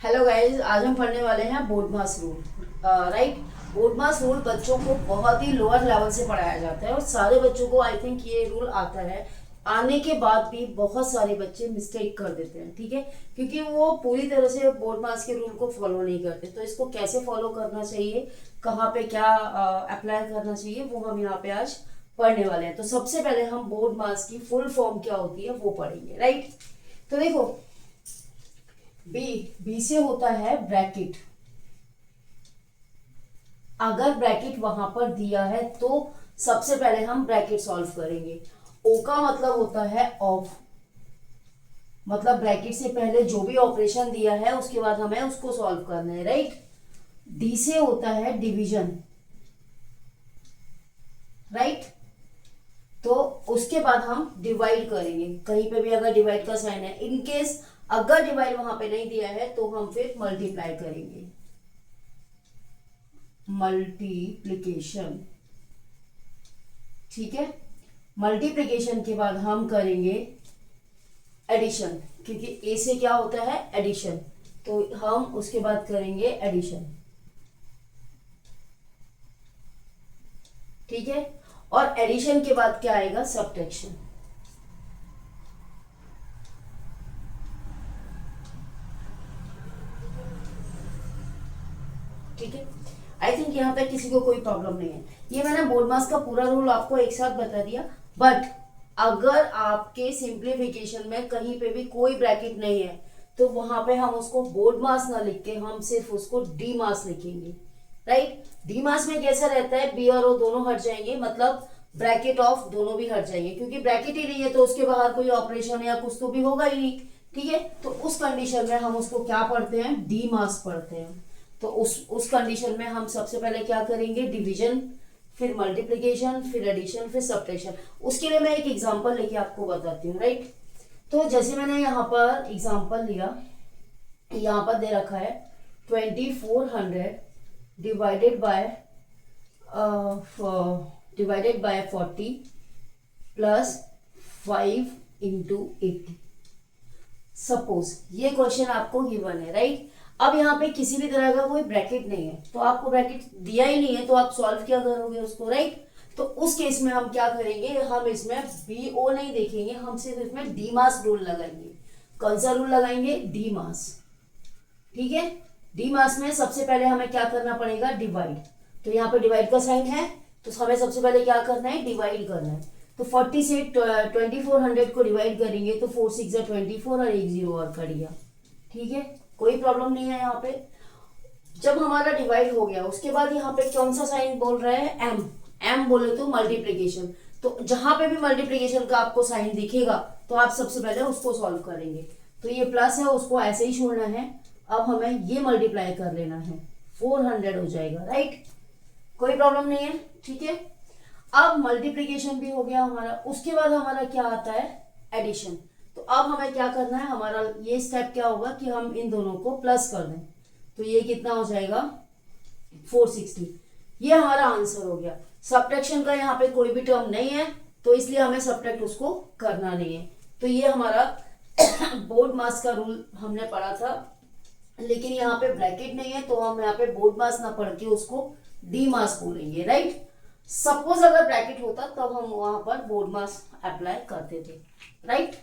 Hello guys, आज हम पढ़ने वाले हैं बोर्ड मास रूल। राइट। बोर्ड मास रूल बच्चों को बहुत ही लोअर लेवल से पढ़ाया जाता है और सारे बच्चों को आई थिंक ये रूल आता है। आने के बाद भी बहुत सारे बच्चे मिस्टेक कर देते हैं, ठीक है, क्योंकि वो पूरी तरह से बोर्ड मास के रूल को फॉलो नहीं करते। तो इसको कैसे फॉलो करना चाहिए, कहाँ पे क्या अप्लाई करना चाहिए, वो हम यहाँ पे आज पढ़ने वाले हैं। तो सबसे पहले हम बोर्ड मास की फुल फॉर्म क्या होती है वो पढ़ेंगे। राइट। तो देखो, बी बी से होता है ब्रैकेट। अगर ब्रैकेट वहां पर दिया है तो सबसे पहले हम ब्रैकेट सॉल्व करेंगे। ओ का मतलब होता है ऑफ, मतलब ब्रैकेट से पहले जो भी ऑपरेशन दिया है उसके बाद हमें उसको सॉल्व करना है। राइट। डी से होता है डिवीजन। राइट। तो उसके बाद हम डिवाइड करेंगे, कहीं पे भी अगर डिवाइड का साइन है, इन केस अगर डिवाइड वहां पे नहीं दिया है तो हम फिर मल्टीप्लाई करेंगे, मल्टीप्लिकेशन। ठीक है। मल्टीप्लिकेशन के बाद हम करेंगे एडिशन, क्योंकि ए से क्या होता है एडिशन, तो हम उसके बाद करेंगे एडिशन। ठीक है। और एडिशन के बाद क्या आएगा, सब्ट्रैक्शन। ठीक है। आई थिंक यहाँ तक किसी को कोई प्रॉब्लम नहीं है। ये मैंने बोर्ड मास का पूरा रूल आपको एक साथ बता दिया। बट अगर आपके सिंप्लीफिकेशन में कहीं पे भी कोई ब्रैकेट नहीं है तो वहां पे हम उसको बोर्ड मास ना लिख के हम सिर्फ उसको डी मास लिखेंगे। राइट। डी मास में कैसा रहता है, बी और ओ दोनों हट जाएंगे, मतलब ब्रैकेट ऑफ दोनों भी हट जाएंगे, क्योंकि ब्रैकेट ही नहीं है तो उसके बाहर कोई ऑपरेशन या कुछ तो भी होगा ही नहीं। ठीक है। तो उस कंडीशन में हम उसको क्या पढ़ते हैं, डी मास पढ़ते हैं। तो उस कंडीशन में हम सबसे पहले क्या करेंगे, डिवीजन, फिर मल्टीप्लिकेशन, फिर एडिशन, फिर सब्ट्रैक्शन। उसके लिए मैं एक एग्जांपल लेके आपको बताती हूँ। राइट। तो जैसे मैंने यहाँ पर एग्जांपल लिया, यहाँ पर दे रखा है 2400 divided by 40 plus 5 into 80। Suppose ये क्वेश्चन आपको गिवन है। राइट। अब यहाँ पे किसी भी तरह का कोई ब्रैकेट नहीं है, तो आपको ब्रैकेट दिया ही नहीं है तो आप सॉल्व क्या करोगे उसको। राइट। तो उस केस में हम क्या करेंगे, हम इसमें बी ओ नहीं देखेंगे, हम सिर्फ इसमें डी मास रूल लगाएंगे। कौन सा रूल लगाएंगे, डी मास। ठीक है। डी मास में सबसे पहले हमें क्या करना पड़ेगा, डिवाइड। तो यहाँ पे डिवाइड का साइन है तो हमें सबसे पहले क्या करना है, डिवाइड करना है। तो 40 से 2400 को डिवाइड करेंगे तो 4 6 24 और एक जीरो और कट गया। ठीक है, कोई प्रॉब्लम नहीं है यहाँ पे। जब हमारा डिवाइड हो गया उसके बाद यहाँ पे कौन सा साइन बोल रहा है, एम। एम बोले तो मल्टीप्लीकेशन। तो जहां पे भी मल्टीप्लीकेशन का आपको साइन दिखेगा तो आप सबसे पहले उसको सॉल्व करेंगे। तो ये प्लस है, उसको ऐसे ही छोड़ना है। अब हमें ये मल्टीप्लाई कर लेना है, 400 हो जाएगा। राइट। कोई प्रॉब्लम नहीं है। ठीक है। अब मल्टीप्लीकेशन भी हो गया हमारा, उसके बाद हमारा क्या आता है, एडिशन। तो अब हमें क्या करना है, हमारा ये स्टेप क्या होगा कि हम इन दोनों को प्लस कर दें। तो ये कितना हो जाएगा, 460। ये हमारा आंसर हो गया। सब्ट्रैक्शन का यहाँ पे कोई भी टर्म नहीं है तो इसलिए हमें सब्ट्रैक्ट उसको करना नहीं है। तो ये हमारा बोर्ड मास का रूल हमने पढ़ा था, लेकिन यहाँ पे ब्रैकेट नहीं है तो हम यहाँ पे बोर्ड मास ना पढ़ के उसको डी मास बोलेंगे। राइट। सपोज अगर ब्रैकेट होता तब हम वहां पर बोर्ड मास अप्लाई करते थे। राइट।